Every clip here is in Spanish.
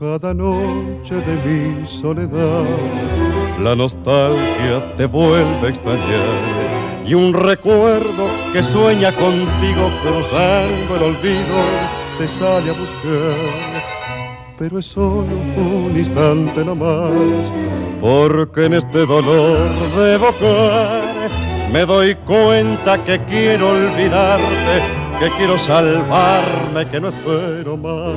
cada noche de mi soledad la nostalgia te vuelve a extrañar y un recuerdo que sueña contigo cruzando el olvido te sale a buscar. Pero es solo un instante nomás, porque en este dolor de evocar me doy cuenta que quiero olvidarte, que quiero salvarme, que no espero más.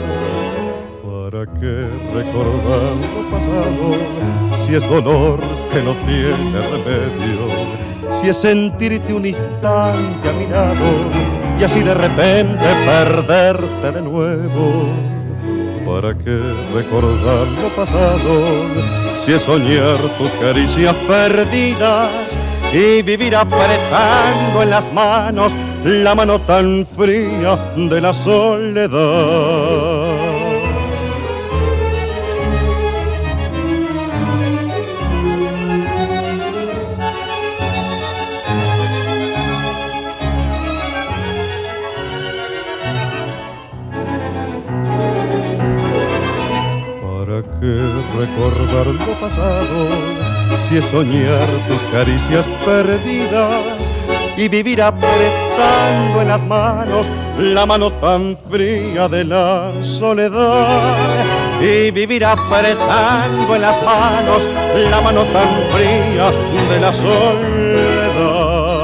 ¿Para qué recordar lo pasado si es dolor que no tiene remedio? Si es sentirte un instante a mi lado y así de repente perderte de nuevo. ¿Para qué recordar lo pasado si es soñar tus caricias perdidas y vivir apretando en las manos la mano tan fría de la soledad? Recordar lo pasado, si es soñar tus caricias perdidas y vivir apretando en las manos la mano tan fría de la soledad. Y vivir apretando en las manos la mano tan fría de la soledad.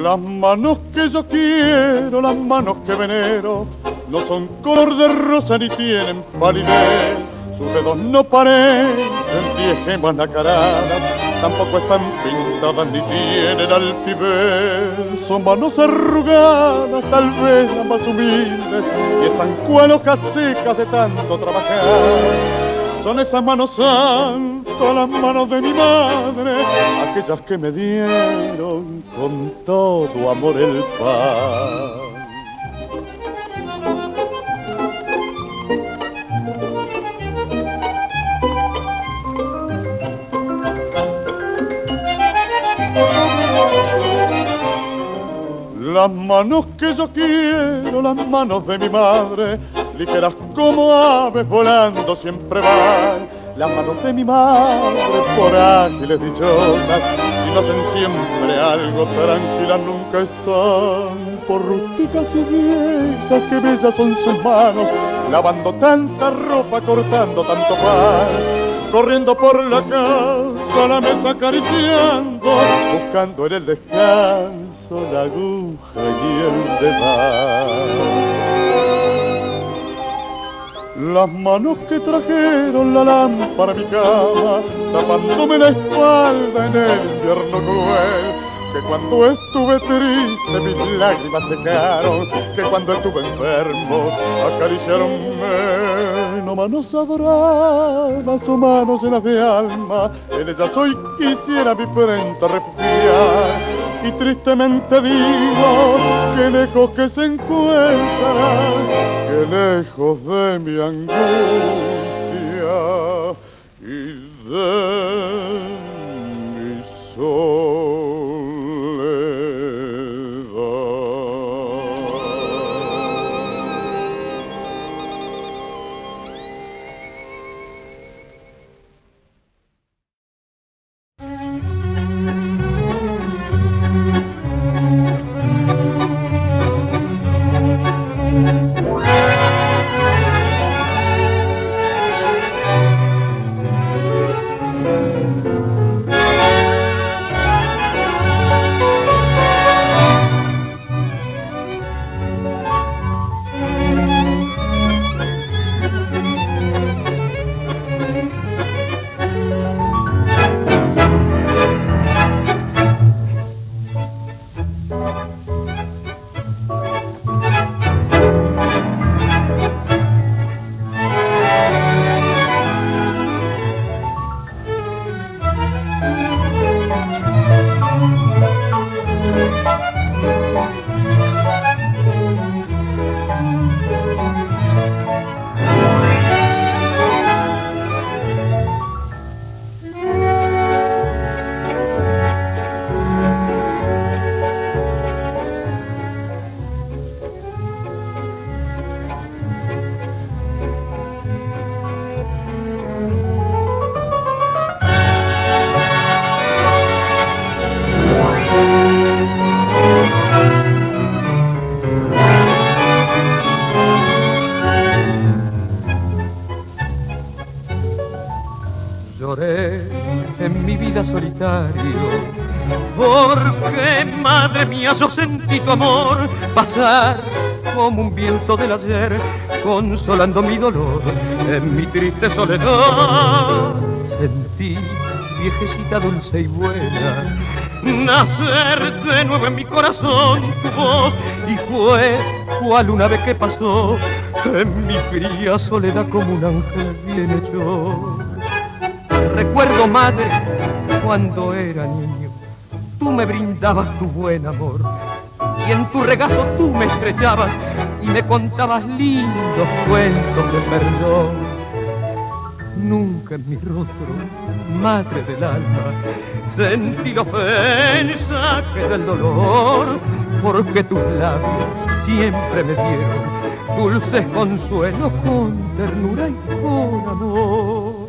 Las manos que yo quiero, las manos que venero, no son color de rosa ni tienen palidez. Sus dedos no parecen viejas nacaradas, tampoco están pintadas ni tienen altivez. Son manos arrugadas, tal vez las más humildes, y están cual hojas secas de tanto trabajar. Son esas manos santas, las manos de mi madre, aquellas que me dieron con todo amor el pan. Las manos que yo quiero, las manos de mi madre, ligeras como aves volando siempre van. Las manos de mi madre, por ágiles dichosas, si no hacen siempre algo, tranquilas nunca están. Por rústicas y viejas, que bellas son sus manos, lavando tanta ropa, cortando tanto pan, corriendo por la casa, la mesa acariciando, buscando en el descanso la aguja y el dedal. Las manos que trajeron la lámpara a mi cama, tapándome la espalda en el invierno cruel, que cuando estuve triste mis lágrimas secaron, que cuando estuve enfermo acariciaronme. No manos adoradas o manos llenas de alma, en ellas hoy quisiera mi frente refugiar. Y tristemente digo que lejos que se encuentran, que lejos de mi angustia y de mi lloré en mi vida solitario, porque, madre mía, yo sentí tu amor pasar como un viento del ayer, consolando mi dolor en mi triste soledad. Sentí, viejecita dulce y buena, nacer de nuevo en mi corazón tu voz, y fue cual una vez que pasó en mi fría soledad como un ángel bien hecho. Recuerdo, madre, cuando era niño, tú me brindabas tu buen amor, y en tu regazo tú me estrechabas y me contabas lindos cuentos de perdón. Nunca en mi rostro, madre del alma, sentí la ofensa que del dolor, porque tus labios siempre me dieron dulces consuelos con ternura y con amor.